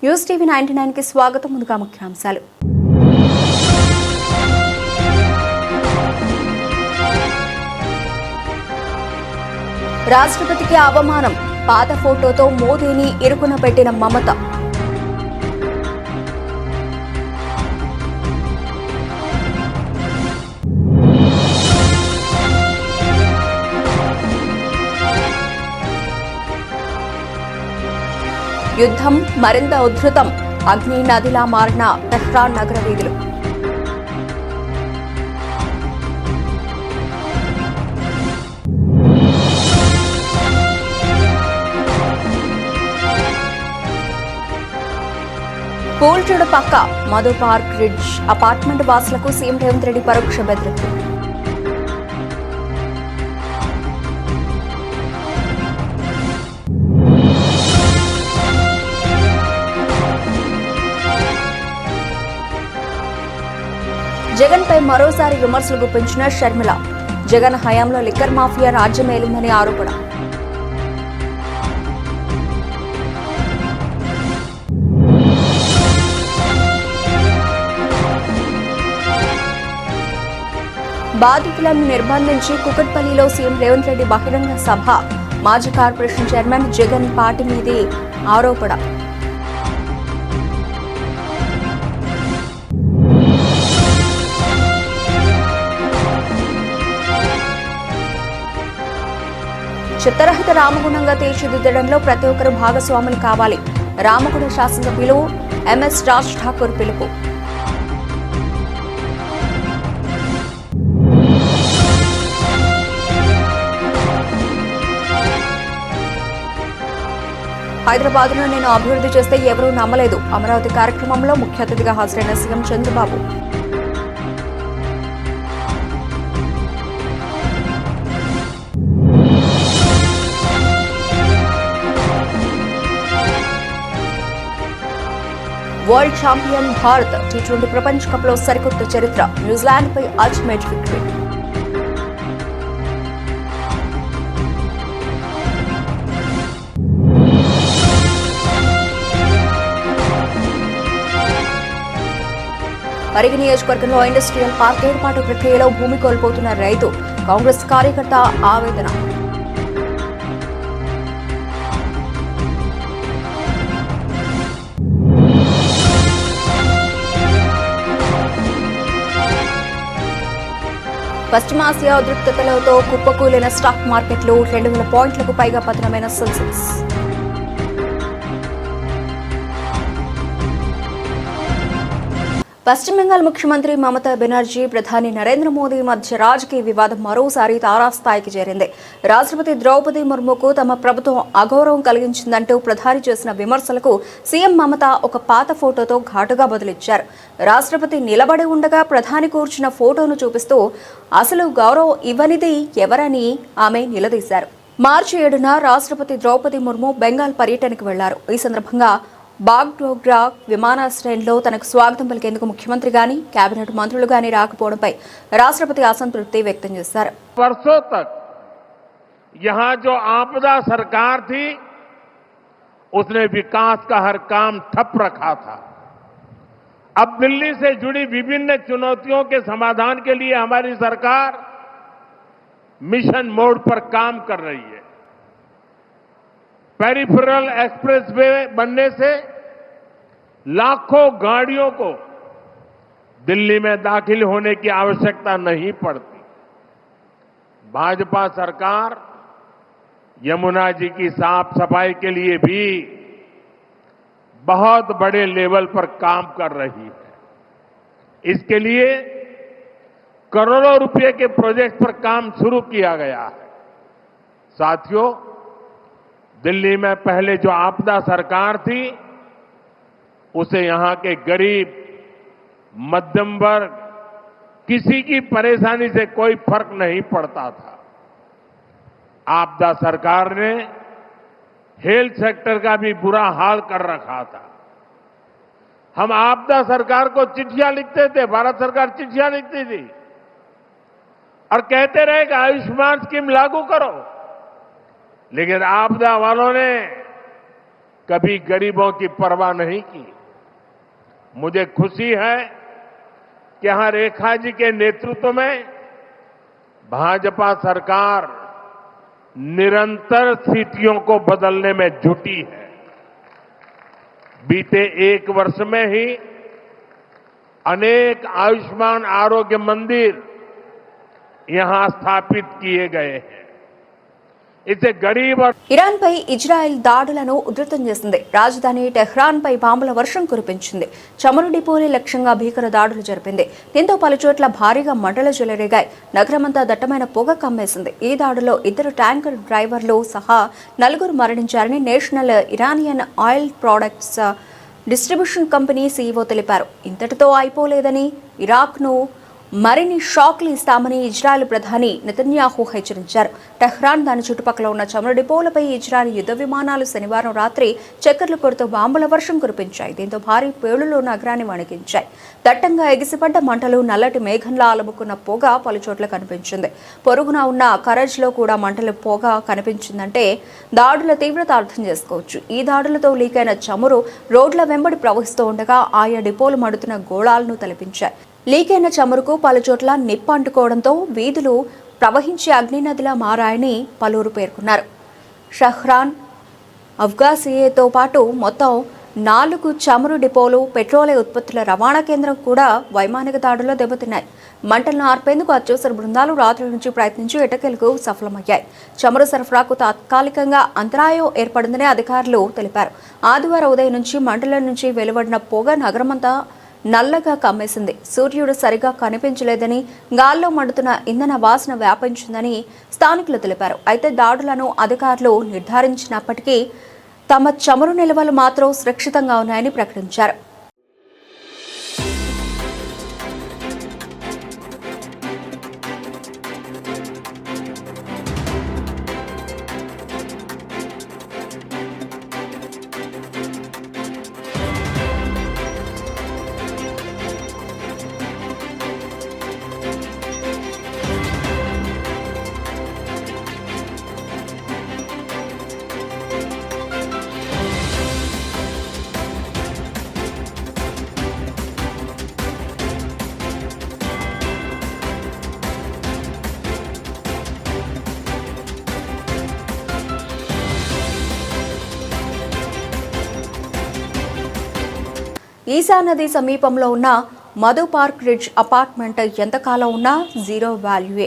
News TV 99 కి స్వాగతం. ముందుగా ముఖ్యాంశాలు. రాష్ట్రపతికి అవమానం, పాత ఫోటోతో మోదీని ఇరుకున పెట్టిన మమత. యుద్ధం మరింత ఉధృతం, అగ్ని నదిలా మారిన తెహ్రాన్ నగర వీధులు. కూల్చుడు పక్క మధు పార్క్ రిడ్జ్ అపార్ట్మెంట్ వాసులకు సీఎం రేవంత్ రెడ్డి పరోక్ష బెదిరింపు. జగన్ పై మరోసారి విమర్శలు గుప్పించిన షర్మిల. జగన్ హయాంలో లిక్కర్ మాఫియా రాజ్యమేలిందని ఆరోపణ. బాధితులను నిర్బంధించి కుకట్పల్లిలో సీఎం రేవంత్ రెడ్డి బహిరంగ సభ. మాజీ కార్పొరేషన్ చైర్మన్ జగన్ పార్టీ మీదే ఆరోపణ. చిత్తరహిత రామగుణంగా తీర్చిదిద్దడంలో ప్రతి ఒక్కరూ భాగస్వాములు కావాలి. రామగుణ శాసనసభ్యులు ఎంఎస్ రాజ్ ఠాకూర్ పిలుపు. హైదరాబాద్ను నేను అభివృద్ధి చేస్తే ఎవరూ నమ్మలేదు. అమరావతి కార్యక్రమంలో ముఖ్య అతిథిగా హాజరైన CM Chandrababu. World champion Bharat. T20 ప్రపంచ కప్ లో సరికొత్త చరిత్ర. న్యూజిలాండ్ పై అల్టిమేట్ విక్టరీ. పరిగి నియోజకవర్గంలో ఇండస్ట్రియల్ పార్క్ ఏర్పాటు ప్రక్రియలో భూమి కోల్పోతున్న రైతు. కాంగ్రెస్ కార్యకర్త ఆవేదన. పశ్చిమాసియా ఉద్రిక్తతలతో కుప్పకూలిన స్టాక్ మార్కెట్లు. 2000 పాయింట్లకు పైగా పతనమైన సెన్సెక్స్. పశ్చిమ బెంగాల్ ముఖ్యమంత్రి మమతా బెనర్జీ, ప్రధాని నరేంద్ర మోదీ మధ్య రాజకీయ వివాదం మరోసారి తారాస్థాయికి చేరింది. రాష్ట్రపతి ద్రౌపది ముర్ముకు తమ ప్రభుత్వం అగౌరవం కలిగించిందంటూ ప్రధాని చేసిన విమర్శలకు సీఎం మమత ఒక పాత ఫోటోతో ఘాటుగా బదులిచ్చారు. రాష్ట్రపతి నిలబడి ఉండగా ప్రధాని కూర్చున్న ఫోటోను చూపిస్తూ అసలు గౌరవం ఇవ్వనిది ఎవరని ఆమె నిలదీశారు. మార్చి 7న రాష్ట్రపతి ద్రౌపది ముర్ము బెంగాల్ పర్యటనకు వెళ్లారు. ఈ సందర్భంగా బాగ్డోగ్రా విమానాశ్రయంలో తనకు స్వాగతం పలికేందుకు ముఖ్యమంత్రి గాని కేబినెట్ మంత్రులు గాని రాకపోవడంపై రాష్ట్రపతి అసంతృప్తి వ్యక్తం చేశారు. वर्षों तक यहाँ जो आपदा सरकार थी उसने विकास का हर काम ठप रखा था. अब दिल्ली से जुड़ी विभिन्न चुनौतियों के समाधान के लिए हमारी सरकार मिशन मोड पर काम कर रही है. पेरिफेरल एक्सप्रेसवे बनने से लाखों गाड़ियों को दिल्ली में दाखिल होने की आवश्यकता नहीं पड़ती. भाजपा सरकार यमुना जी की साफ सफाई के लिए भी बहुत बड़े लेवल पर काम कर रही है. इसके लिए करोड़ों रुपए के प्रोजेक्ट पर काम शुरू किया गया है. साथियों, दिल्ली में पहले जो आपदा सरकार थी उसे यहां के गरीब, मध्यम वर्ग, किसी की परेशानी से कोई फर्क नहीं पड़ता था. आपदा सरकार ने हेल्थ सेक्टर का भी बुरा हाल कर रखा था. हम आपदा सरकार को चिट्ठियां लिखते थे, भारत सरकार चिट्ठियां लिखती थी और कहते रहे कि आयुष्मान स्कीम लागू करो, लेकिन आपदा वालों ने कभी गरीबों की परवाह नहीं की। मुझे खुशी है कि यहां रेखा जी के नेतृत्व में भाजपा सरकार निरंतर स्थितियों को बदलने में जुटी है। बीते एक वर्ष में ही अनेक आयुष्मान आरोग्य मंदिर यहां स्थापित किए गए हैं। इससे गरीब और ఇరాన్ పై ఇజ్రాయెల్ దాడులను ఉధృతం చేసింది. రాజధాని టెహ్రాన్ పై బాంబుల వర్షం కురిపించింది. చమురు డిపోలే లక్ష్యంగా భీకర దాడులు జరిపింది. దీంతో పలుచోట్ల భారీగా మంటలు చెలరేగాయి. నగరమంతా దట్టమైన పొగ కమ్మేసింది. ఈ దాడిలో 2 ట్యాంకర్ డ్రైవర్లు సహా 4 మరణించారని national Iranian oil products distribution company CEO తెలిపారు. ఇంతటితో అయిపోలేదని ఇరాక్ను మరిన్ని షాక్లు ఇస్తామని ఇజ్రాయెల్ ప్రధాని నెతన్యాహు హెచ్చరించారు. టెహ్రాన్ దాని చుట్టుపక్కల ఉన్న చమురు డిపోలపై ఇజ్రాయెల్ యుద్ధ విమానాలు శనివారం రాత్రి చక్కర్లు కొడుతూ బాంబుల వర్షం కురిపించాయి. దీంతో భారీ పేలుళ్లు నగరాన్ని వణికించాయి. దట్టంగా ఎగిసిపడ్డ మంటలు, నల్లటి మేఘంలా అలుముకున్న పొగ పలుచోట్ల కనిపించింది. పొరుగున ఉన్న కరజ్లో కూడా మంటల పొగ కనిపించిందంటే దాడుల తీవ్రత అర్థం చేసుకోవచ్చు. ఈ దాడులతో లీకైన చమురు రోడ్ల వెంబడి ప్రవహిస్తూ ఉండగా ఆయా డిపోలు మడుతున్న గోళాలను తలపించాయి. లీకైన చమురుకు పలుచోట్ల నిప్పు అంటుకోవడంతో వీధులు ప్రవహించే అగ్నినదిలా మారాయని పలువురు పేర్కొన్నారు. షహ్రాన్, అఫ్ఘాసియేతో పాటు మొత్తం 4 చమురు డిపోలు, పెట్రోలియం ఉత్పత్తుల రవాణా కేంద్రం కూడా వైమానిక దాడుల్లో దెబ్బతిన్నాయి. మంటలను ఆర్పేందుకు అత్యవసర బృందాలు రాత్రి నుంచి ప్రయత్నించి ఎటకేలకు సఫలమయ్యాయి. చమురు సరఫరాకు తాత్కాలికంగా అంతరాయం ఏర్పడిందని అధికారులు తెలిపారు. ఆదివారం ఉదయం నుంచి మంటల నుంచి వెలువడిన పొగ నగరమంతా నల్లగా కమ్మేసింది. సూర్యుడు సరిగా కనిపించలేదని, గాల్లో మండుతున్న ఇంధన వాసన వ్యాపించిందని స్థానికులు తెలిపారు. అయితే దాడులను అధికారులు నిర్ధారించినప్పటికీ తమ చమురు నిల్వలు మాత్రం సురక్షితంగా ఉన్నాయని ప్రకటించారు. ఈసా నది సమీపంలో ఉన్న మధు పార్క్ రిడ్జ్ అపార్ట్మెంట్ ఎంతకాలం ఉన్నా జీరో వాల్యూయే.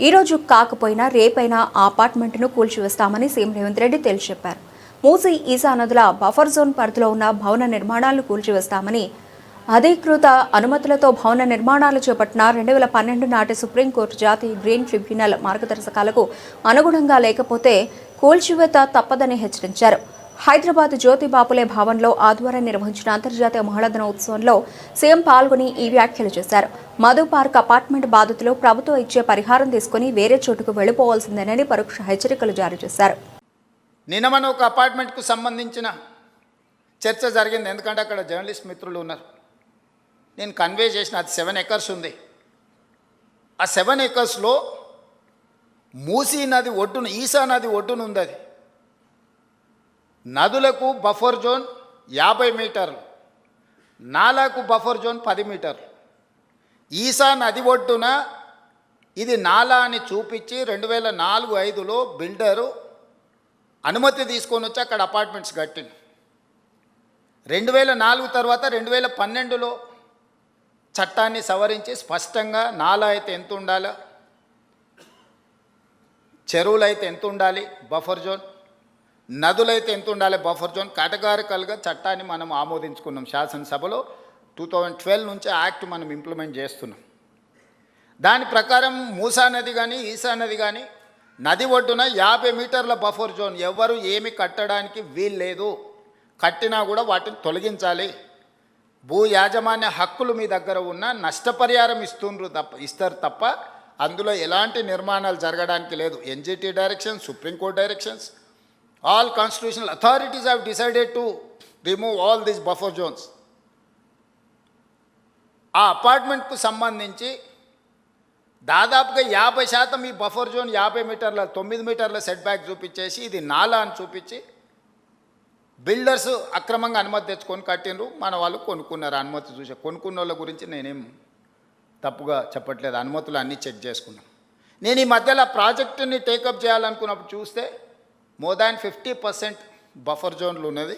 ఈరోజు కాకపోయినా రేపైనా ఆ అపార్ట్మెంట్ను కూల్చివేస్తామని సీఎం రేవంత్ రెడ్డి తేల్చి చెప్పారు. మూసీ, ఈసా నదుల బఫర్ జోన్ పరిధిలో ఉన్న భవన నిర్మాణాలను కూల్చివేస్తామని, అధికృత అనుమతులతో భవన నిర్మాణాలు చేపట్టిన 2012 నాటి సుప్రీంకోర్టు జాతీయ గ్రీన్ ట్రిబ్యునల్ మార్గదర్శకాలకు అనుగుణంగా లేకపోతే కూల్చివేత తప్పదని హెచ్చరించారు. హైదరాబాద్ జ్యోతిబాపులే భవన్లో ఆదివారం నిర్వహించిన అంతర్జాతీయ మహిళా దినోత్సవంలో సీఎం పాల్గొని ఈ వ్యాఖ్యలు చేశారు. మధు పార్క్ అపార్ట్మెంట్ బాధితులు ప్రభుత్వం ఇచ్చే పరిహారం తీసుకుని వేరే చోటుకు వెళ్లిపోవాల్సిందేనని పరోక్ష హెచ్చరికలు జారీ చేశారు. నిన్న మన ఒక అపార్ట్మెంట్కు సంబంధించిన చర్చ జరిగింది. ఎందుకంటే అక్కడ జర్నలిస్ట్ మిత్రులు ఉన్నారు. నేను కన్వే చేసిన అది 7 acres ఉంది. ఆ 7 acresలో మూసీ నది ఒడ్డున, ఈసా నది ఒడ్డున ఉంది. అది నదులకు బఫర్ జోన్ 50 మీటర్లు, నాలాకు బఫర్ జోన్ 10 మీటర్లు. ఈసా నది ఒడ్డున ఇది నాలా అని చూపించి 2004-05లో బిల్డరు అనుమతి తీసుకొని వచ్చి అక్కడ అపార్ట్మెంట్స్ కట్టింది. 2004 తర్వాత 2012లో చట్టాన్ని సవరించి స్పష్టంగా నాలా అయితే ఎంత ఉండాలో, చెరువులు అయితే ఎంత ఉండాలి బఫర్ జోన్, నదులైతే ఎంత ఉండాలి బఫర్ జోన్, కేటగారికల్గా చట్టాన్ని మనం ఆమోదించుకున్నాం శాసనసభలో. 2012 నుంచి యాక్ట్ మనం ఇంప్లిమెంట్ చేస్తున్నాం. దాని ప్రకారం మూసా నది కానీ ఈసా నది కానీ నది ఒడ్డున 50 మీటర్ల బఫర్ జోన్, ఎవరు ఏమి కట్టడానికి వీల్లేదు. కట్టినా కూడా వాటిని తొలగించాలి. భూ యాజమాన్య హక్కులు మీ దగ్గర ఉన్న నష్టపరిహారం ఇస్తారు తప్ప అందులో ఎలాంటి నిర్మాణాలు జరగడానికి లేదు. NGT directions, supreme court directions, all constitutional authorities have decided to remove all these buffer zones. ఆ అపార్ట్మెంట్కు సంబంధించి దాదాపుగా 50% ఈ బఫర్ జోన్ 50 మీటర్ల 9 మీటర్ల సెట్ బ్యాక్ చూపించేసి ఇది నాలా అని చూపించి బిల్డర్స్ అక్రమంగా అనుమతి తెచ్చుకొని కట్టినరు, మన వాళ్ళు కొనుక్కున్నారు. అనుమతి చూసే కొనుక్కున్న వాళ్ళ గురించి నేనేం తప్పుగా చెప్పట్లేదు, అనుమతులు అన్నీ చెక్ చేసుకున్నాం. నేను ఈ మధ్యలో ప్రాజెక్టుని టేకప్ చేయాలనుకున్నప్పుడు చూస్తే మోర్ దాన్ 50% బఫర్ జోన్లు ఉన్నది.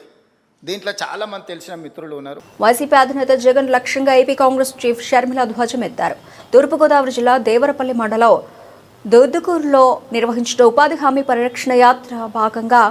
దీంట్లో చాలామంది తెలిసిన మిత్రులు ఉన్నారు. వైసీపీ అధినేత జగన్ లక్ష్యంగా ఏపీ కాంగ్రెస్ చీఫ్ షర్మిల ధ్వజమెత్తారు. తూర్పుగోదావరి జిల్లా దేవరపల్లి మండలం దొద్దుకూరులో నిర్వహించిన ఉపాధి హామీ పరిరక్షణ యాత్ర భాగంగా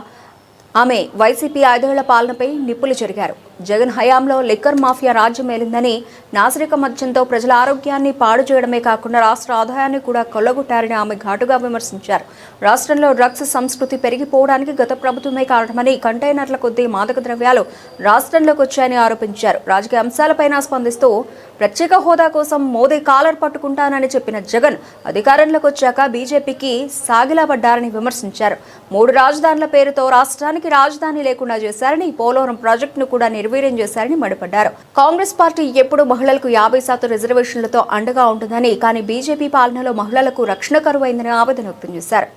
ఆమె వైసీపీ 5 ఏళ్ల పాలనపై నిప్పులు చెరిగారు. జగన్ హయాంలో లిక్కర్ మాఫియా రాజ్యం ఏలిందని, నాసిరక మద్యంతో ప్రజల ఆరోగ్యాన్ని పాడు చేయడమే కాకుండా రాష్ట్ర ఆదాయాన్ని కూడా కొల్లగొట్టారని ఆమె ఘాటుగా విమర్శించారు. రాష్ట్రంలో డ్రగ్స్ సంస్కృతి పెరిగిపోవడానికి గత ప్రభుత్వమే కారణమని, కంటైనర్ల కొద్దీ మాదక ద్రవ్యాలు రాష్ట్రంలోకి వచ్చాయని ఆరోపించారు. రాజకీయ అంశాలపైన స్పందిస్తూ ప్రత్యేక హోదా కోసం మోదీ కాలర్ పట్టుకుంటానని చెప్పిన జగన్ అధికారంలోకి వచ్చాక బీజేపీకి సాగిలపడ్డారని విమర్శించారు. 3 రాజధానుల పేరుతో రాష్ట్రానికి రాజధాని లేకుండా చేశారని, పోలవరం ప్రాజెక్టును కూడా నిర్వీర్యం చేశారని మండిపడ్డారు. కాంగ్రెస్ పార్టీ ఎప్పుడు మహిళలకు 50% రిజర్వేషన్లతో అండగా ఉంటుందని, కానీ బీజేపీ పాలనలో మహిళలకు రక్షణ కరువైందని ఆవేదన వ్యక్తం చేశారు.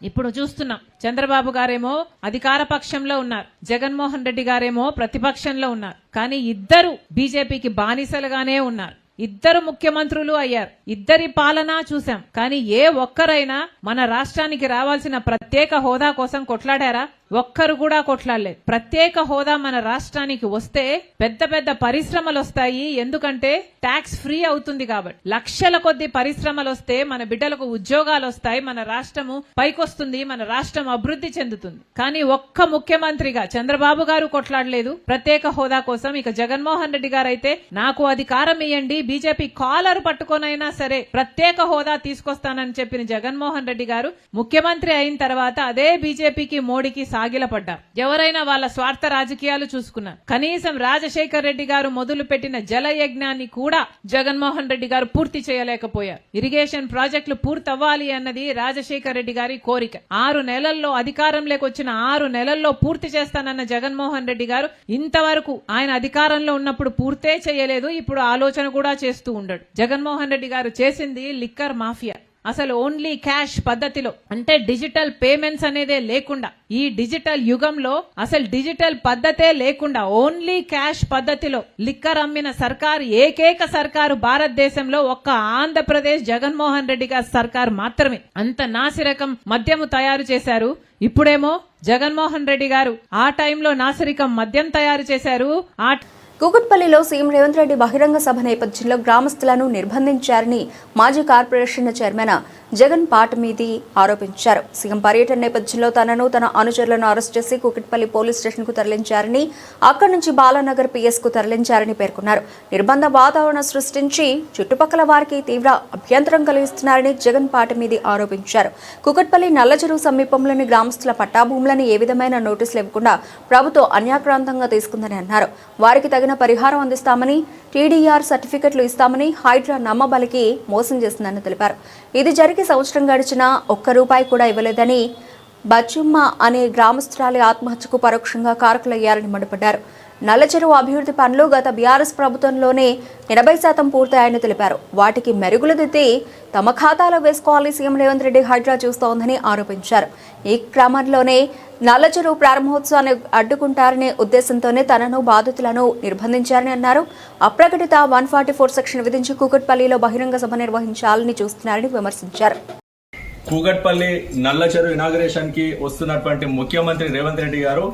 ఇప్పుడు చూస్తున్నాం, చంద్రబాబు గారేమో అధికార పక్షంలో ఉన్నారు, జగన్మోహన్ రెడ్డి గారేమో ప్రతిపక్షంలో ఉన్నారు. కానీ ఇద్దరు బీజేపీకి బానిసలుగానే ఉన్నారు. ఇద్దరు ముఖ్యమంత్రులు అయ్యారు, ఇద్దరి పాలన చూశాం. కానీ ఏ ఒక్కరైనా మన రాష్ట్రానికి రావాల్సిన ప్రత్యేక హోదా కోసం కొట్లాడారా? ఒక్కరు కూడా కొట్లాడలేదు. ప్రత్యేక హోదా మన రాష్ట్రానికి వస్తే పెద్ద పెద్ద పరిశ్రమలు వస్తాయి, ఎందుకంటే ట్యాక్స్ ఫ్రీ అవుతుంది కాబట్టి. లక్షల కొద్ది పరిశ్రమలు వస్తే మన బిడ్డలకు ఉద్యోగాలు వస్తాయి, మన రాష్ట్రము పైకొస్తుంది, మన రాష్ట్రం అభివృద్ధి చెందుతుంది. కానీ ఒక్క ముఖ్యమంత్రిగా చంద్రబాబు గారు కొట్లాడలేదు ప్రత్యేక హోదా కోసం. ఇక జగన్మోహన్ రెడ్డి గారు అయితే నాకు అధికారం ఇవ్వండి, బీజేపీ కాలర్ పట్టుకొనైనా సరే ప్రత్యేక హోదా తీసుకొస్తానని చెప్పిన జగన్మోహన్ రెడ్డి గారు ముఖ్యమంత్రి అయిన తర్వాత అదే బీజేపీకి మోడీకి సాగిలపడ్డారు. ఎవరైనా వాళ్ళ స్వార్థ రాజకీయాలు చూసుకున్నారు. కనీసం రాజశేఖర్ రెడ్డి గారు మొదలు పెట్టిన జల యజ్ఞాన్ని కూడా జగన్మోహన్ రెడ్డి గారు పూర్తి చేయలేకపోయారు. ఇరిగేషన్ ప్రాజెక్టులు పూర్తవ్వాలి అన్నది రాజశేఖర్ రెడ్డి గారి కోరిక. 6 నెలల్లో అధికారంలోకి వచ్చిన 6 నెలల్లో పూర్తి చేస్తానన్న జగన్మోహన్ రెడ్డి గారు ఇంతవరకు ఆయన అధికారంలో ఉన్నప్పుడు పూర్తే చేయలేదు. ఇప్పుడు ఆలోచన కూడా చేస్తూ ఉండడు. జగన్మోహన్ రెడ్డి గారు చేసింది లిక్కర్ మాఫియా. అసలు ఓన్లీ క్యాష్ పద్ధతిలో, అంటే డిజిటల్ పేమెంట్స్ అనేదే లేకుండా, ఈ డిజిటల్ యుగంలో అసలు డిజిటల్ పద్ధతే లేకుండా ఓన్లీ క్యాష్ పద్ధతిలో లిక్కర్ అమ్మిన సర్కారు ఏకైక సర్కారు భారతదేశంలో ఒక్క ఆంధ్రప్రదేశ్ జగన్మోహన్ రెడ్డి గారి సర్కారు మాత్రమే. అంత నాసిరకం మద్యము తయారు చేశారు. ఇప్పుడేమో జగన్మోహన్ రెడ్డి గారు ఆ టైంలో నాసిరకం మద్యం తయారు చేశారు. కూకట్పల్లిలో సీఎం రేవంత్ రెడ్డి బహిరంగ సభ నేపథ్యంలో గ్రామస్తులను నిర్బంధించారని మాజీ కార్పొరేషన్ చైర్మన్ జగన్ పాటమీది ఆరోపించారు. సీఎం పర్యటన నేపథ్యంలో తనను తన అనుచరులను అరెస్ట్ చేసి కూకట్పల్లి పోలీస్ స్టేషన్ కు తరలించారని, అక్కడి నుంచి బాలానగర్ పిఎస్ కు తరలించారని పేర్కొన్నారు. నిర్బంధ వాతావరణం సృష్టించి చుట్టుపక్కల వారికి తీవ్ర అభ్యంతరం కలిగిస్తున్నారని జగన్ పాటమీది ఆరోపించారు. కూకట్పల్లి నల్లచెరువు సమీపంలోని గ్రామస్తుల పట్టాభూములను ఏ విధమైన నోటీసులు ఇవ్వకుండా ప్రభుత్వం అన్యాక్రాంతంగా తీసుకుందని అన్నారు. వారికి తగిన పరిహారం అందిస్తామని, టీడీఆర్ సర్టిఫికెట్లు ఇస్తామని హైడ్రా నమ్మబలికి మోసం చేసిందని తెలిపారు. ఇది జరిగి సంవత్సరం గడిచినా ₹1 కూడా ఇవ్వలేదని, బచ్చుమ్మ అనే గ్రామస్తురాలి ఆత్మహత్యకు పరోక్షంగా కారకులయ్యారని మండిపడ్డారు. నల్లచెరువు అభివృద్ధి పనులు గత బీఆర్ఎస్ ప్రభుత్వంలోనే 80% పూర్తయ్యాయని తెలిపారు. వాటికి మెరుగులు దిద్ది తమ ఖాతాలో వేసుకోవాలి సీఎం రేవంత్ రెడ్డి హైడ్రా చూస్తోందని ఆరోపించారు. ఈ క్రమంలోనే నల్లచెరువు ప్రారంభోత్సవాన్ని అడ్డుకుంటారనే ఉద్దేశంతోనే తనను బాధితులను నిర్బంధించారని అన్నారు. అప్రకటిత 144 సెక్షన్ విధించి కూకట్పల్లిలో బహిరంగ సభ నిర్వహించాలని చూస్తున్నారని విమర్శించారు. కూకట్పల్లి నల్లచెరువు ఇనాగరేషన్ కి వస్తున్నటువంటి ముఖ్యమంత్రి రేవంత్ రెడ్డి గారు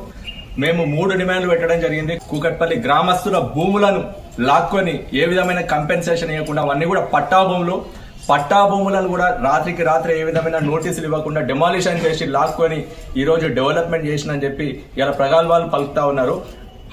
మేము 3 డిమాండ్లు పెట్టడం జరిగింది. కూకట్పల్లి గ్రామస్తుల భూములను లాక్కొని ఏ విధమైన కంపెన్సేషన్ ఇవ్వకుండా అవన్నీ కూడా పట్టాభూములను కూడా రాత్రికి రాత్రి ఏ విధమైన నోటీసులు ఇవ్వకుండా డెమాలిషన్ చేసి లాక్కొని ఈ రోజు డెవలప్మెంట్ చేసినని చెప్పి ఇలా ప్రగల్భాలు పలుకుతా ఉన్నారు.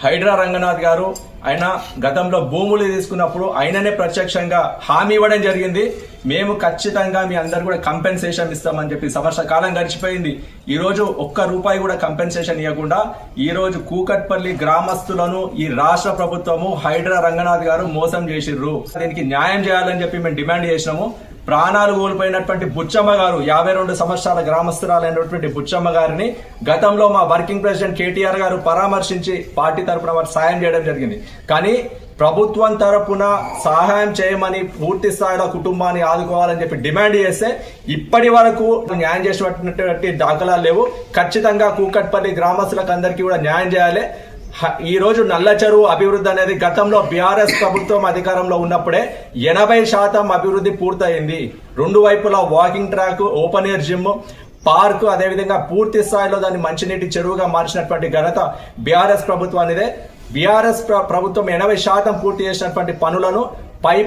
హైడ్రా రంగనాథ్ గారు ఆయన గతంలో భూములు తీసుకున్నప్పుడు ఆయననే ప్రత్యక్షంగా హామీ ఇవ్వడం జరిగింది. మేము ఖచ్చితంగా మీ అందరు కూడా కంపెన్సేషన్ ఇస్తామని చెప్పి సంవత్సర కాలం గడిచిపోయింది. ఈ రోజు ₹1 కూడా కంపెన్సేషన్ ఇవ్వకుండా ఈ రోజు కూకట్పల్లి గ్రామస్తులను ఈ రాష్ట్ర ప్రభుత్వము హైడ్రా రంగనాథ్ గారు మోసం చేసిర్రు. దీనికి న్యాయం చేయాలని చెప్పి మేము డిమాండ్ చేసినాము. ప్రాణాలు కోల్పోయినటువంటి బుచ్చమ్మ గారు 52 సంవత్సరాల గ్రామస్తురాలైనటువంటి బుచ్చమ్మ గారిని గతంలో మా వర్కింగ్ ప్రెసిడెంట్ కేటీఆర్ గారు పరామర్శించి పార్టీ తరఫున వారు సాయం చేయడం జరిగింది. కానీ ప్రభుత్వం తరపున సహాయం చేయమని పూర్తి స్థాయిలో కుటుంబాన్ని ఆదుకోవాలని చెప్పి డిమాండ్ చేస్తే ఇప్పటి వరకు న్యాయం చేసినటువంటి దాఖలాలు లేవు. ఖచ్చితంగా కూకట్పల్లి గ్రామస్తులకు అందరికీ కూడా న్యాయం చేయాలి. ఈ రోజు నల్ల చెరువు అభివృద్ధి అనేది గతంలో బీఆర్ఎస్ ప్రభుత్వం అధికారంలో ఉన్నప్పుడే 80% అభివృద్ధి పూర్తయింది. 2 వైపులా walking track, open air gym, park, అదేవిధంగా పూర్తి స్థాయిలో దాన్ని మంచినీటి చెరువుగా మార్చినటువంటి ఘనత బీఆర్ఎస్ ప్రభుత్వానిదే. బీఆర్ఎస్ ప్రభుత్వం 80% పూర్తి చేసినటువంటి పనులను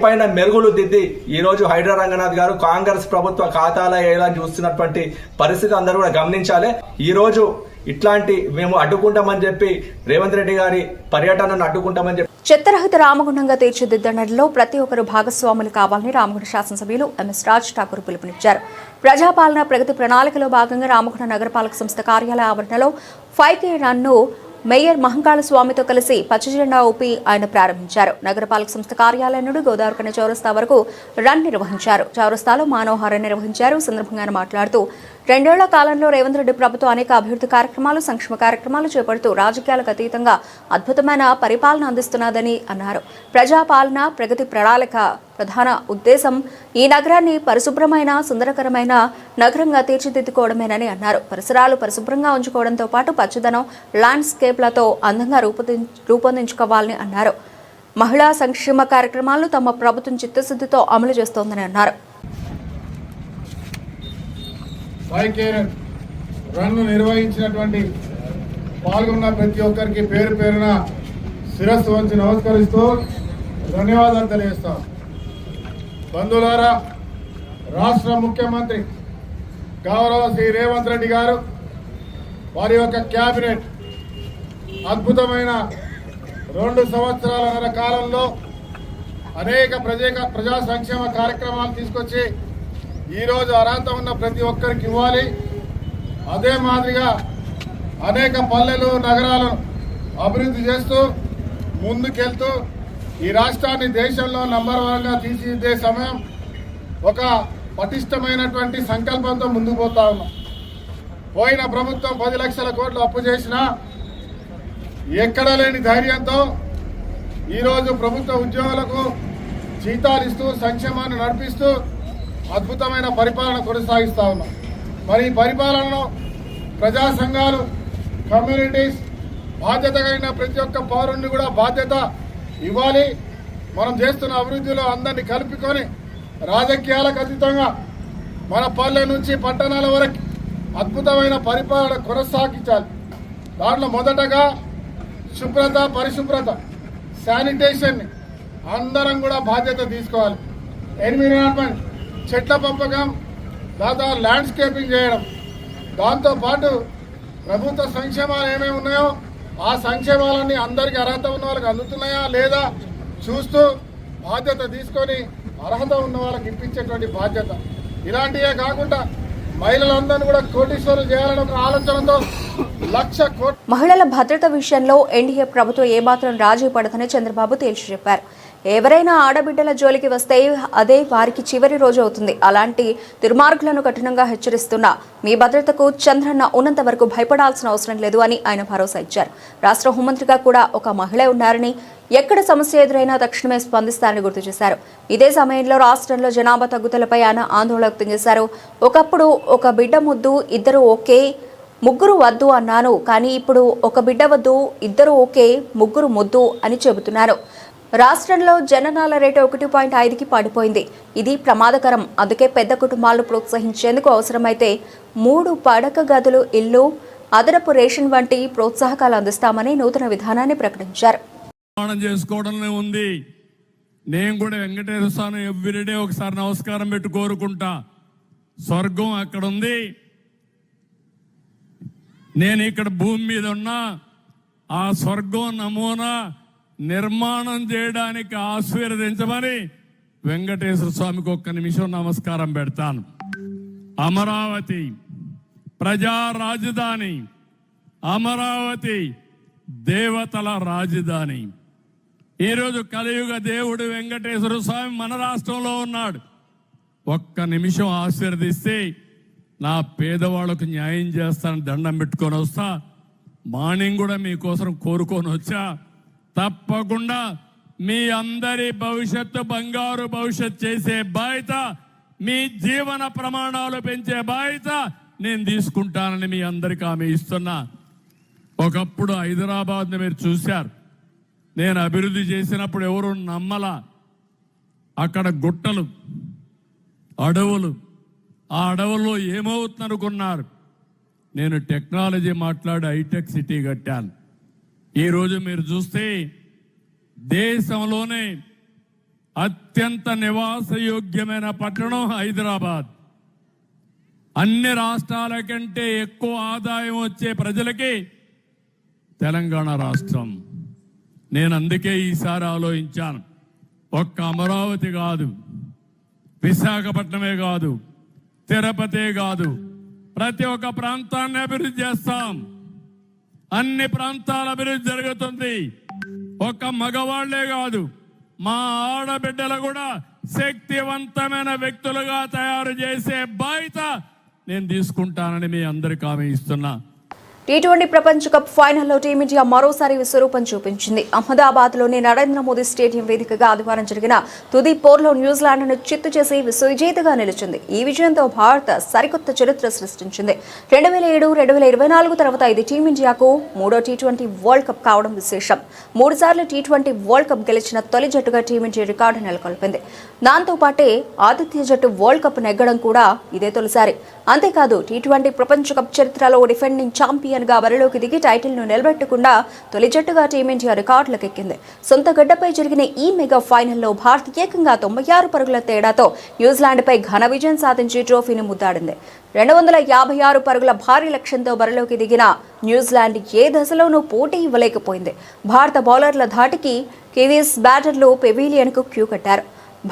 పైన మెరుగులు దిద్ది ఈ రోజు హైడ్రా రంగనాథ్ గారు కాంగ్రెస్ ప్రభుత్వ ఖాతాలో వేయాలని చూస్తున్నటువంటి పరిస్థితి అందరూ కూడా గమనించాలి. ఈ రోజు ఇట్లాంటి మేము అడ్డుకుంటామని చెప్పి రేవంత్ రెడ్డి గారి పర్యటనను అడ్డుకుంటామని చెప్పి చెత్తరహిత రామగుండంగా తీర్చిదిద్దడంలో ప్రతి ఒక్కరూ భాగస్వాములు కావాలని రామగుండ శాసనసభ్యులు ఎంఎస్ రాజ్ ఠాకూర్ పిలుపునిచ్చారు. ప్రజాపాలన ప్రగతి ప్రణాళికలో భాగంగా రామగుండ నగరపాలక సంస్థ కార్యాలయ ఆవరణలో 5K రన్ను మేయర్ మహంకాళ స్వామితో కలిసి పచ్చజెండా ఊపి ఆయన ప్రారంభించారు. నగరపాలక సంస్థ కార్యాలయం నుండి గోదావరికని చౌరస్తా వరకు రన్ నిర్వహించారు. చౌరస్తాలో మానవహారం నిర్వహించారు. సందర్భంగా ఆయన మాట్లాడుతూ 2 ఏళ్ల కాలంలో రేవంత్ రెడ్డి ప్రభుత్వం అనేక అభివృద్ధి కార్యక్రమాలు, సంక్షేమ కార్యక్రమాలు చేపడుతూ రాజకీయాలకు అతీతంగా అద్భుతమైన పరిపాలన అందిస్తున్నదని అన్నారు. ప్రజాపాలన ప్రగతి ప్రణాళిక ప్రధాన ఉద్దేశం ఈ నగరాన్ని పరిశుభ్రమైన, సుందరకరమైన నగరంగా తీర్చిదిద్దుకోవడమేనని అన్నారు. పరిసరాలు పరిశుభ్రంగా ఉంచుకోవడంతో పాటు పచ్చదనం, ల్యాండ్స్కేప్లతో అందంగా రూపొందించుకోవాలని అన్నారు. మహిళా సంక్షేమ కార్యక్రమాలను తమ ప్రభుత్వం చిత్తశుద్ధితో అమలు చేస్తోందని అన్నారు. 5K రన్ను నిర్వహించినటువంటి పాల్గొన్న ప్రతి ఒక్కరికి పేరు పేరున శిరస్సు వంచి నమస్కరిస్తూ ధన్యవాదాలు తెలియజేస్తాం. బంధువులారా, రాష్ట్ర ముఖ్యమంత్రి గౌరవ శ్రీ రేవంత్ రెడ్డి గారు వారి యొక్క క్యాబినెట్ అద్భుతమైన 2 సంవత్సరాల కాలంలో అనేక ప్రజా సంక్షేమ కార్యక్రమాలు తీసుకొచ్చి ఈరోజు అర్హత ఉన్న ప్రతి ఒక్కరికి ఇవ్వాలి. అదే మాదిరిగా అనేక పల్లెలు, నగరాలను అభివృద్ధి చేస్తూ ముందుకెళ్తూ ఈ రాష్ట్రాన్ని దేశంలో నంబర్ 1గా తీర్చిదిద్దే సమయం ఒక పటిష్టమైనటువంటి సంకల్పంతో ముందుకు పోతా ఉన్నాం. పోయిన ప్రభుత్వం 10 లక్షల కోట్లు అప్పు చేసినా ఎక్కడా లేని ధైర్యంతో ఈరోజు ప్రభుత్వ ఉద్యోగులకు జీతాలు ఇస్తూ సంక్షేమాన్ని నడిపిస్తూ అద్భుతమైన పరిపాలన కొనసాగిస్తా ఉన్నాం. మరి ఈ పరిపాలనలో ప్రజా సంఘాలు, కమ్యూనిటీస్ బాధ్యత కలిగిన ప్రతి ఒక్క పౌరుణ్ణి కూడా బాధ్యత ఇవ్వాలి. మనం చేస్తున్న అభివృద్ధిలో అందరినీ కలుపుకొని రాజకీయాలకు అతీతంగా మన పల్లె నుంచి పట్టణాల వరకు అద్భుతమైన పరిపాలన కొనసాగించాలి. దాంట్లో మొదటగా శుభ్రత, పరిశుభ్రత, శానిటేషన్ని అందరం కూడా బాధ్యత తీసుకోవాలి. ఎన్విరాన్మెంట్, చెట్ల పెంపకం, దాదాపు ల్యాండ్స్కేపింగ్ చేయడం, దాంతోపాటు ప్రభుత్వ సంక్షేమాలు ఏమేమి ఉన్నాయో ఆ సంక్షేమాలన్నీ అందరికీ అర్హత ఉన్న వాళ్ళకి అందుతున్నాయా లేదా చూస్తూ బాధ్యత తీసుకొని అర్హత ఉన్న వాళ్ళకి ఇప్పించేటువంటి బాధ్యత. ఇలాంటివే కాకుండా మహిళలందరినీ కూడా కోటీశ్వరులు చేయాలని ఒక ఆలోచనతో 1,00,000 కోట్లు. మహిళల భద్రత విషయంలో ఎన్డీఏ ప్రభుత్వం ఏమాత్రం రాజీ పడదని చంద్రబాబు తేల్చి చెప్పారు. ఎవరైనా ఆడబిడ్డల జోలికి వస్తే అదే వారికి చివరి రోజు అవుతుంది. అలాంటి దుర్మార్గులను కఠినంగా హెచ్చరిస్తున్నా మీ భద్రతకు చంద్రన్న ఉన్నంత వరకు భయపడాల్సిన అవసరం లేదు అని ఆయన భరోసా ఇచ్చారు. రాష్ట్ర హోంమంత్రిగా కూడా ఒక మహిళ ఉన్నారని, ఎక్కడ సమస్య ఎదురైనా తక్షణమే స్పందిస్తారని గుర్తు చేశారు. ఇదే సమయంలో రాష్ట్రంలో జనాభా తగ్గుదలపై ఆయన ఆందోళన వ్యక్తం చేశారు. ఒకప్పుడు ఒక బిడ్డ ముద్దు, ఇద్దరు ఓకే, ముగ్గురు వద్దు అన్నాను, కానీ ఇప్పుడు ఒక బిడ్డ వద్దు, ఇద్దరు ఓకే, ముగ్గురు ముద్దు అని చెబుతున్నారు. రాష్ట్రంలో జననాల రేటు 1.5కి పడిపోయింది. ఇది ప్రమాదకరం. అందుకే పెద్ద కుటుంబాలను ప్రోత్సహించేందుకు అవసరమైతే 3 పడక గదులు ఇల్లు, అదనపు రేషన్ వంటి ప్రోత్సాహకాలు అందిస్తామని నూతన విధానాన్ని ప్రకటించారు. చేసుకోవడంలో ఉంది. నేను కూడా వెంకటేశ్వర స్వామి ఎవ్రీడే ఒకసారి నమస్కారం పెట్టి కోరుకుంటా. స్వర్గం అక్కడ ఉంది, నేను ఇక్కడ భూమి మీద ఉన్నా. ఆ స్వర్గం నమూనా నిర్మాణం చేయడానికి ఆశీర్వదించమని వెంకటేశ్వర స్వామికి 1 నిమిషం నమస్కారం పెడతాను. అమరావతి ప్రజా రాజధాని, అమరావతి దేవతల రాజధాని. ఈరోజు కలియుగ దేవుడు వెంకటేశ్వర స్వామి మన రాష్ట్రంలో ఉన్నాడు. 1 నిమిషం ఆశీర్వదిస్తే నా పేదవాళ్ళకు న్యాయం చేస్తానని దండం పెట్టుకొని వస్తా. మార్నింగ్ కూడా మీకోసం కోరుకొని వచ్చా. తప్పకుండా మీ అందరి భవిష్యత్తు బంగారు భవిష్యత్ చేసే బాధ్యత, మీ జీవన ప్రమాణాలు పెంచే బాధ్యత నేను తీసుకుంటానని మీ అందరికీ హామీ ఇస్తున్నా. ఒకప్పుడు హైదరాబాద్ని మీరు చూశారు. నేను అభివృద్ధి చేసినప్పుడు ఎవరు నమ్మలా. అక్కడ గుట్టలు, అడవులు, ఆ అడవుల్లో ఏమవుతుందనుకున్నారు. నేను టెక్నాలజీ మాట్లాడి హైటెక్ సిటీ కట్టాను. ఈరోజు మీరు చూస్తే దేశంలోనే అత్యంత నివాసయోగ్యమైన పట్టణం హైదరాబాద్. అన్ని రాష్ట్రాల కంటే ఎక్కువ ఆదాయం వచ్చే ప్రజలకి తెలంగాణ రాష్ట్రం. నేను అందుకే ఈసారి ఆలోచించాను, ఒక్క అమరావతి కాదు, విశాఖపట్నమే కాదు, తిరుపతే కాదు, ప్రతి ఒక్క ప్రాంతాన్ని అభివృద్ధి చేస్తాం. అన్ని ప్రాంతాల అభివృద్ధి జరుగుతుంది. ఒక్క మగవాళ్లే కాదు, మా ఆడబిడ్డలు కూడా శక్తివంతమైన వ్యక్తులుగా తయారు చేసే బాధ్యత నేను తీసుకుంటానని మీ అందరికీ హామీ ఇస్తున్నా. టీ20 ప్రపంచ కప్ ఫైనల్లో టీమిండియా మరోసారి విశ్వరూపం చూపించింది. అహ్మదాబాద్లోని నరేంద్ర మోదీ స్టేడియం వేదికగా ఆదివారం జరిగిన తుది పోర్లో న్యూజిలాండ్ను చిత్తు చేసి విశ్వవిజేతగా నిలిచింది. ఈ విజయంతో భారత్ సరికొత్త చరిత్ర సృష్టించింది. 2007-2024 తర్వాత ఇది టీమిండియాకు మూడో టీ20 వరల్డ్ కప్ కావడం విశేషం. 3 సార్లు టీ20 వరల్డ్ కప్ గెలిచిన తొలి జట్టుగా టీమిండియా రికార్డు నెలకొల్పింది. దాంతో పాటే ఆతిథ్య జట్టు వరల్డ్ కప్ నెగ్గడం కూడా ఇదే తొలిసారి. అంతేకాదు టీ20 ప్రపంచ కప్ చరిత్రలో డిఫెండింగ్ ఛాంపియన్ గా బరిలోకి దిగి టైటిల్ ను నిలబెట్టకుండా తొలి జట్టుగా టీమిండియా రికార్డులకెక్కింది. సొంత గడ్డపై జరిగిన ఈ మెగా ఫైనల్లో భారత్ ఏకంగా 96 పరుగుల తేడాతో న్యూజిలాండ్ పై ఘన విజయం సాధించి ట్రోఫీని ముద్దాడింది. 256 పరుగుల భారీ లక్ష్యంతో బరిలోకి దిగిన న్యూజిలాండ్ ఏ దశలోనూ పోటీ ఇవ్వలేకపోయింది. భారత బౌలర్ల ధాటికి కివీస్ బ్యాటర్లు పెవిలియన్ కు క్యూ కట్టారు.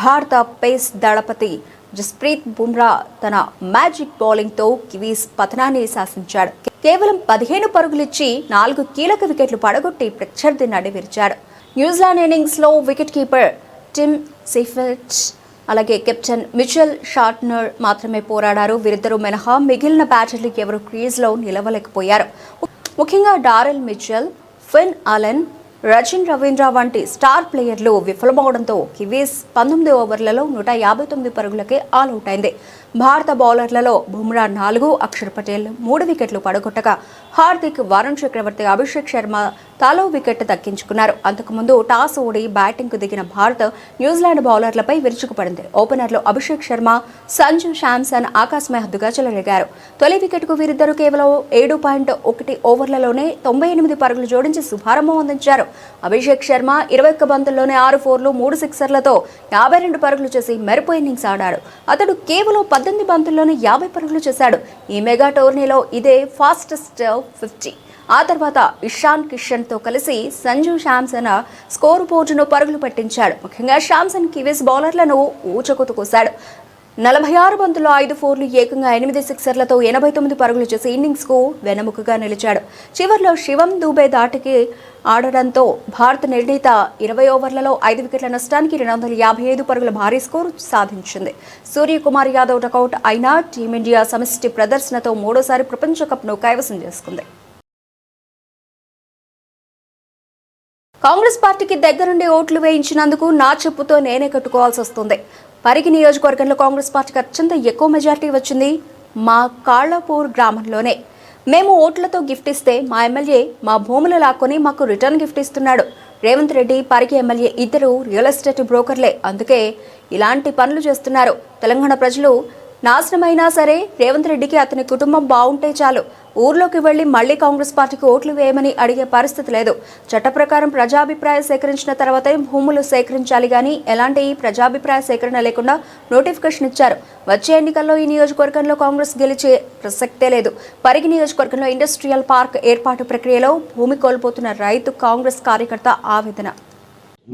భారత పేస్ దళపతి జస్ప్రీత్ బుమ్రా తన మ్యాజిక్ బౌలింగ్తో కివీస్ పతనాన్ని శాసించాడు. కేవలం 15 పరుగులిచ్చి 4 కీలక వికెట్లు పడగొట్టి ప్రత్యర్థి నడివిరిచాడు. న్యూజిలాండ్ ఇన్నింగ్స్లో వికెట్ కీపర్ టిమ్ సీఫెల్ట్, అలాగే కెప్టెన్ మిచెల్ షార్ట్నర్ మాత్రమే పోరాడారు. వీరిద్దరూ మినహా మిగిలిన బ్యాటర్లు ఎవరు క్రీజ్లో నిలవలేకపోయారు. ముఖ్యంగా Daryl Mitchell, Finn Allen, Rachin Ravindra వంటి స్టార్ ప్లేయర్లు విఫలమవడంతో కివీస్ 19 ఓవర్లలో 159 పరుగులకే ఆల్అవుట్ అయింది. భారత బౌలర్లలో బుమ్రా 4, అక్షర్ పటేల్ 3 వికెట్లు పడగొట్టగా హార్దిక్, వరుణ్ చక్రవర్తి, అభిషేక్ శర్మ తలో వికెట్ దక్కించుకున్నారు. అంతకుముందు టాస్ ఓడి బ్యాటింగ్కు దిగిన భారత్ న్యూజిలాండ్ బౌలర్లపై విరుచుకుపడింది. ఓపెనర్లు అభిషేక్ శర్మ, సంజు శాంసన్ ఆకాశమే హద్దుగా చెలరేగారు. తొలి వికెట్కు వీరిద్దరూ కేవలం 7.1 ఓవర్లలోనే 98 పరుగులు జోడించి శుభారంభం అందించారు. అభిషేక్ శర్మ 21 బంతుల్లోనే 6 ఫోర్లు 3 సిక్సర్లతో 52 పరుగులు చేసి మెరుపు ఇన్నింగ్స్ ఆడాడు. అతడు కేవలం 18 బంతుల్లోనే 50 పరుగులు చేశాడు. ఈ మెగా టోర్నీలో ఇదే ఫాస్టెస్ట్ 50. ఆ తర్వాత ఇషాన్ కిషన్తో కలిసి సంజు శాంసన్ స్కోరు బోర్డును పరుగులు పట్టించాడు. ముఖ్యంగా శాంసన్ కివీస్ బౌలర్లను ఊచకొతుకోశాడు. 46 బంతుల్లో 5 ఫోర్లు, ఏకంగా 8 సిక్సర్లతో 89 పరుగులు చేసి ఇన్నింగ్స్కు వెన్నెముకగా నిలిచాడు. చివర్లో శివం దూబే దాటికి ఆడడంతో భారత్ నిర్ణీత 20 ఓవర్లలో 5 వికెట్ల నష్టానికి 255 పరుగుల భారీ స్కోరు సాధించింది. సూర్యకుమార్ యాదవ్ డకౌట్ అయినా టీమిండియా సమిష్టి ప్రదర్శనతో మూడోసారి ప్రపంచ కప్ను కైవసం చేసుకుంది. కాంగ్రెస్ పార్టీకి దగ్గరుండి ఓట్లు వేయించినందుకు నా చెప్పుతో నేనే కట్టుకోవాల్సి వస్తుంది. పరిగి నియోజకవర్గంలో కాంగ్రెస్ పార్టీకి అత్యంత ఎక్కువ మెజార్టీ వచ్చింది మా కాళ్లపూర్ గ్రామంలోనే. మేము ఓట్లతో గిఫ్ట్ ఇస్తే మా ఎమ్మెల్యే మా భూములు లాక్కొని మాకు రిటర్న్ గిఫ్ట్ ఇస్తున్నాడు. రేవంత్ రెడ్డి, పరిగి ఎమ్మెల్యే ఇద్దరు రియల్ ఎస్టేట్ బ్రోకర్లే, అందుకే ఇలాంటి పనులు చేస్తున్నారు. తెలంగాణ ప్రజలు నాశనమైనా సరే రేవంత్ రెడ్డికి అతని కుటుంబం బాగుంటే చాలు. ఊర్లోకి వెళ్లి మళ్లీ కాంగ్రెస్ పార్టీకి ఓట్లు వేయమని అడిగే పరిస్థితి లేదు. చట్ట ప్రకారం ప్రజాభిప్రాయం సేకరించిన తర్వాతే భూములు సేకరించాలి గానీ ఎలాంటి ప్రజాభిప్రాయ సేకరణ లేకుండా నోటిఫికేషన్ ఇచ్చారు. వచ్చే ఎన్నికల్లో ఈ నియోజకవర్గంలో కాంగ్రెస్ గెలిచే ప్రసక్తే లేదు. పరిగి నియోజకవర్గంలో ఇండస్ట్రియల్ పార్క్ ఏర్పాటు ప్రక్రియలో భూమి కోల్పోతున్న రైతు కాంగ్రెస్ కార్యకర్త ఆవేదన.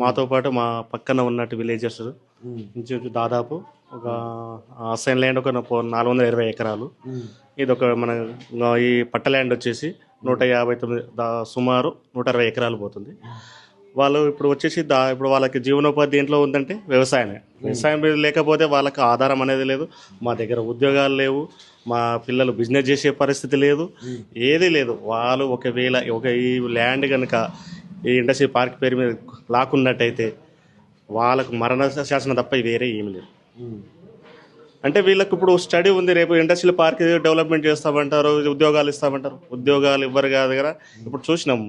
మాతో పాటు మా పక్కన ఉన్నట్టు విలేజెస్ దాదాపు ఒక అసైన్ ల్యాండ్ ఒక 420 ఎకరాలు. ఇది ఒక మన ఈ పట్ట ల్యాండ్ వచ్చేసి 159 సుమారు 160 ఎకరాలు పోతుంది. వాళ్ళు ఇప్పుడు వచ్చేసి ఇప్పుడు వాళ్ళకి జీవనోపాధి దేంట్లో ఉందంటే వ్యవసాయమే. వ్యవసాయం లేకపోతే వాళ్ళకి ఆధారం అనేది లేదు. మా దగ్గర ఉద్యోగాలు లేవు, మా పిల్లలు బిజినెస్ చేసే పరిస్థితి లేదు, ఏదీ లేదు. వాళ్ళు ఒకవేళ ఈ ల్యాండ్ కనుక ఈ ఇండస్ట్రీ పార్క్ పేరు మీద లాక్కున్నట్టయితే వాళ్ళకు మరణ శాసనం తప్ప వేరే ఏమి లేదు. అంటే వీళ్ళకి ఇప్పుడు స్టడీ ఉంది, రేపు ఇండస్ట్రియల్ పార్క్ డెవలప్మెంట్ చేస్తామంటారు, ఉద్యోగాలు ఇస్తామంటారు. ఉద్యోగాలు ఇవ్వరు కాదు కదా. ఇప్పుడు చూసినాం,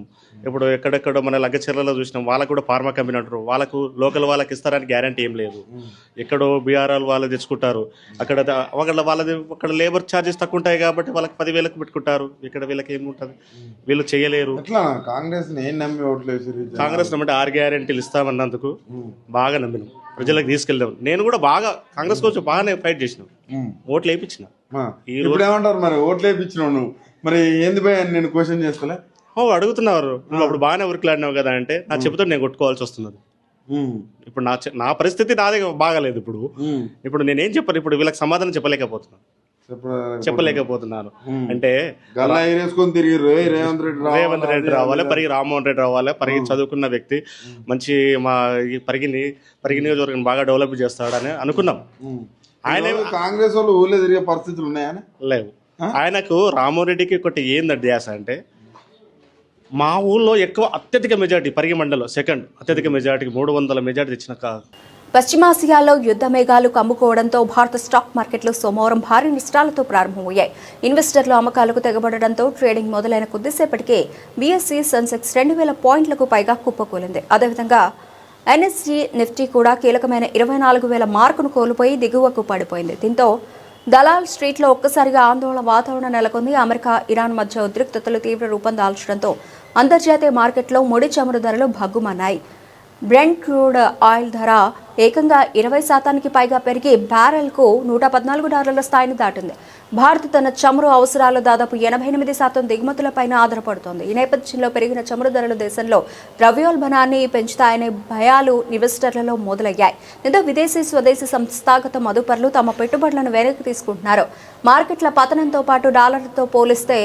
ఇప్పుడు ఎక్కడెక్కడ మన లగ్గచెర్లలో చూసినాం, వాళ్ళకు కూడా ఫార్మా కంపెనీ అంటారు, వాళ్ళకు లోకల్ వాళ్ళకి ఇస్తారని గ్యారంటీ ఏం లేదు. ఎక్కడో బీఆర్ఆర్ వాళ్ళు తెచ్చుకుంటారు, వాళ్ళది అక్కడ లేబర్ ఛార్జెస్ తక్కువ ఉంటాయి కాబట్టి వాళ్ళకి 10,000కు పెట్టుకుంటారు. ఇక్కడ వీళ్ళకి ఏముంటుంది, వీళ్ళు చేయలేరు. కాంగ్రెస్ కాంగ్రెస్ నమ్మంటే 6 గ్యారెంటీలు ఇస్తామన్నందుకు బాగా నమ్మినాం, ప్రజలకు తీసుకెళ్దాం. నేను కూడా బాగా కాంగ్రెస్ కోసం బాగానే ఫైట్ చేసినాం, ఓట్లు వేయించిన. ఇప్పుడు ఏమంటారు మరి, ఓట్లు వేయించినావు నువ్వు, మరి ఏంది భయ నేను క్వశ్చన్ చేసుకోలే అడుగుతున్నారు. నువ్వు అప్పుడు బాగానే ఉరికిలాడినావు కదా అంటే నా చెబుతో నేను కొట్టుకోవాల్సి వస్తున్నది. ఇప్పుడు నా పరిస్థితి నాదే బాగాలేదు. ఇప్పుడు నేనేం చెప్పను, ఇప్పుడు వీళ్ళకి సమాధానం చెప్పలేకపోతున్నాను. అంటే రేవంత్ రెడ్డి రావాలి, పరిగి రామ్మోహన్ రెడ్డి రావాలి. పరిగి చదువుకున్న వ్యక్తి, మంచి మా పరిగి నియోజకవర్గం బాగా డెవలప్ చేస్తాడని అనుకున్నాం. ఆయన కాంగ్రెస్ వాళ్ళు ఊళ్ళో తిరిగే పరిస్థితులు ఉన్నాయా? లేవు. ఆయనకు రామ్మోహన్ రెడ్డికి ఒకటి ఏందండి ధ్యాస అంటే, మా ఊళ్ళో ఎక్కువ అత్యధిక మెజార్టీ పరిగి మండలం సెకండ్ అత్యధిక మెజార్టీకి 300 మెజార్టీ తెచ్చిన పశ్చిమాసియాలో యుద్ధ మేఘాలు కమ్ముకోవడంతో భారత స్టాక్ మార్కెట్లు సోమవారం భారీ నష్టాలతో ప్రారంభమయ్యాయి. ఇన్వెస్టర్లు అమ్మకాలకు తెగబడడంతో ట్రేడింగ్ మొదలైన కొద్దిసేపటికే బీఎస్సీ సెన్సెక్స్ 2,000 పాయింట్లకు పైగా కుప్పకూలింది. అదేవిధంగా ఎన్ఎస్జీ నిఫ్టీ కూడా కీలకమైన 24,000 మార్కును కోల్పోయి దిగువకు పడిపోయింది. దీంతో దలాల్ స్ట్రీట్లో ఒక్కసారిగా ఆందోళన వాతావరణం నెలకొంది. అమెరికా, ఇరాన్ మధ్య ఉద్రిక్తతలు తీవ్ర రూపం దాల్చడంతో అంతర్జాతీయ మార్కెట్లో ముడి చమురు ధరలు భగ్గుమన్నాయి. బ్రెంట్ క్రూడ్ ఆయిల్ ధర ఏకంగా 20% పైగా పెరిగి బ్యారెల్కు $114 స్థాయిని దాటింది. భారత్ తన చమురు అవసరాలు దాదాపు 88% దిగుమతులపైన ఆధారపడుతోంది. ఈ నేపథ్యంలో పెరిగిన చమురు ధరలు దేశంలో ద్రవ్యోల్బణాన్ని పెంచుతాయనే భయాలు ఇన్వెస్టర్లలో మొదలయ్యాయి. దీంతో విదేశీ, స్వదేశీ సంస్థాగత మదుపర్లు తమ పెట్టుబడులను వెనక్కి తీసుకుంటున్నారు. మార్కెట్ల పతనంతో పాటు డాలర్తో పోలిస్తే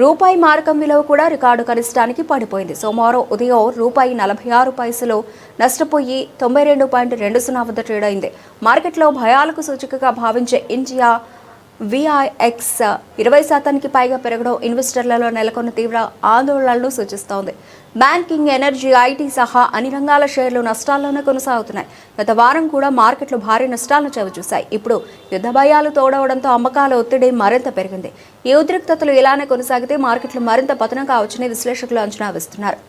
రూపాయి మారకం విలువ కూడా రికార్డు కనిష్టానికి పడిపోయింది. సోమవారం ఉదయం ₹46 నష్టపోయి 92.20 వద్ద ట్రేడ్ అయింది. మార్కెట్లో భయాలకు సూచికగా భావించే ఇండియా విఐఎక్స్ 20% పైగా పెరగడం ఇన్వెస్టర్లలో నెలకొన్న తీవ్ర ఆందోళనలను సూచిస్తోంది. బ్యాంకింగ్, ఎనర్జీ, ఐటీ సహా అన్ని రంగాల షేర్లు నష్టాల్లోనే కొనసాగుతున్నాయి. గత వారం కూడా మార్కెట్లు భారీ నష్టాలను చవిచూశాయి. ఇప్పుడు యుద్ధ భయాలు తోడవడంతో అమ్మకాల ఒత్తిడి మరింత పెరిగింది. ఈ ఉద్రిక్తతలు ఇలానే కొనసాగితే మార్కెట్లు మరింత పతనం కావచ్చని విశ్లేషకులు అంచనా వేస్తున్నారు.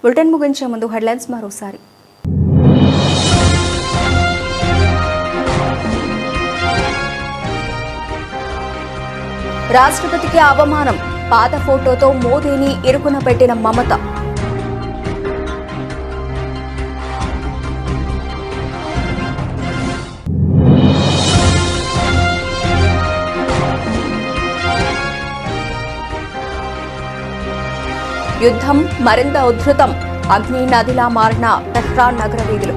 బులెటిన్ ముగించే ముందు హెడ్లైన్స్ మరోసారి. రాష్ట్రపతికి అవమానం, పాత ఫోటోతో మోదీని ఇరుకున పెట్టిన మమత. యుద్ధం మరింత ఉధృతం, అగ్ని నదిలా మారిన టెహ్రాన్ నగర వీధులు.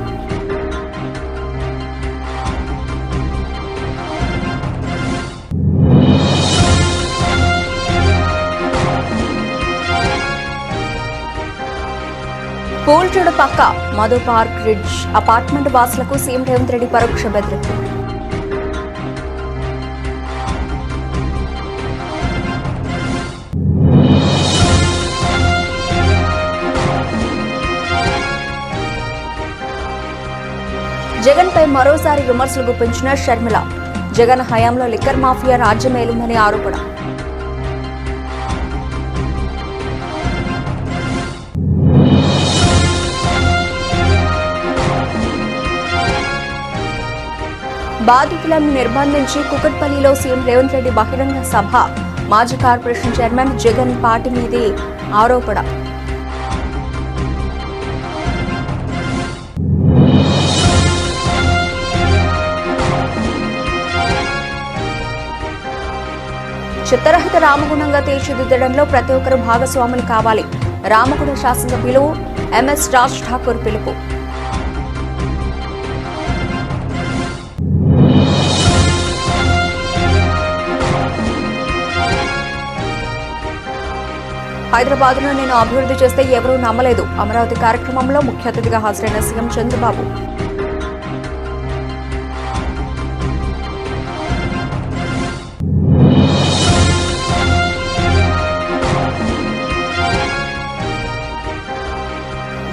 కూల్చుడు పక్క మధు పార్క్ రిడ్జ్ అపార్ట్మెంట్ వాసులకు సీఎం రేవంత్ రెడ్డి పరోక్ష బెదిరింపు. జగన్ పై మరోసారి విమర్శలు గుప్పించిన షర్మిల. జగన్ హయాంలో లిక్కర్ మాఫియా రాజ్యమేలిందని ఆరోపణ. బాధితులను నిర్బంధించి కుకట్పల్లిలో సీఎం రేవంత్ రెడ్డి బహిరంగ సభ. మాజీ కార్పొరేషన్ చైర్మన్ జగన్ పార్టీ మీది ఆరోపణ. చిత్తరహిత రామగుణంగా తీర్చిదిద్దడంలో ప్రతి ఒక్కరూ భాగస్వాములు కావాలి. రామగుణ శాసనసభ్యులు ఎంఎస్ రాజ్ ఠాకూర్ పిలుపు. హైదరాబాద్ను నేను అభివృద్ధి చేస్తే ఎవరూ నమ్మలేదు. అమరావతి కార్యక్రమంలో ముఖ్య అతిథిగా హాజరైన CM Chandrababu.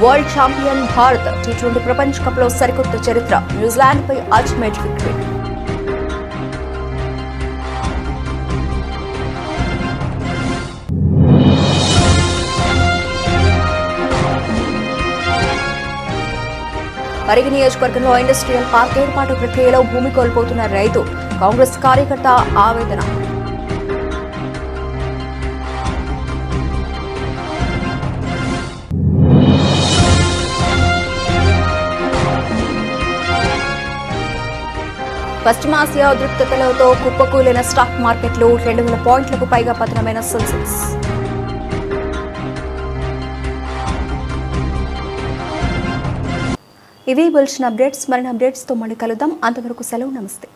World champion Bharat T20 ప్రపంచ కప్ లో సరికొత్త చరిత్ర న్యూజిలాండ్ పై అల్టిమేట్ విక్టరీ. పరిగి నియోజకవర్గంలో ఇండస్ట్రియల్ పార్క్ ఏర్పాటు ప్రక్రియలో భూమి కోల్పోతున్న రైతు, కాంగ్రెస్ కార్యకర్త ఆవేదన. పశ్చిమాసియా ఉద్రిక్తతలతో కుప్పకూలిన స్టాక్ మార్కెట్లు, 2,000 పాయింట్లకు పైగా పతనమైన సెన్సెక్స్. ఇవి బులెటిన్ అప్డేట్స్. మరిన్ని అప్డేట్స్తో మళ్ళీ కలుద్దాం. అంతవరకు సెలవు. నమస్తే.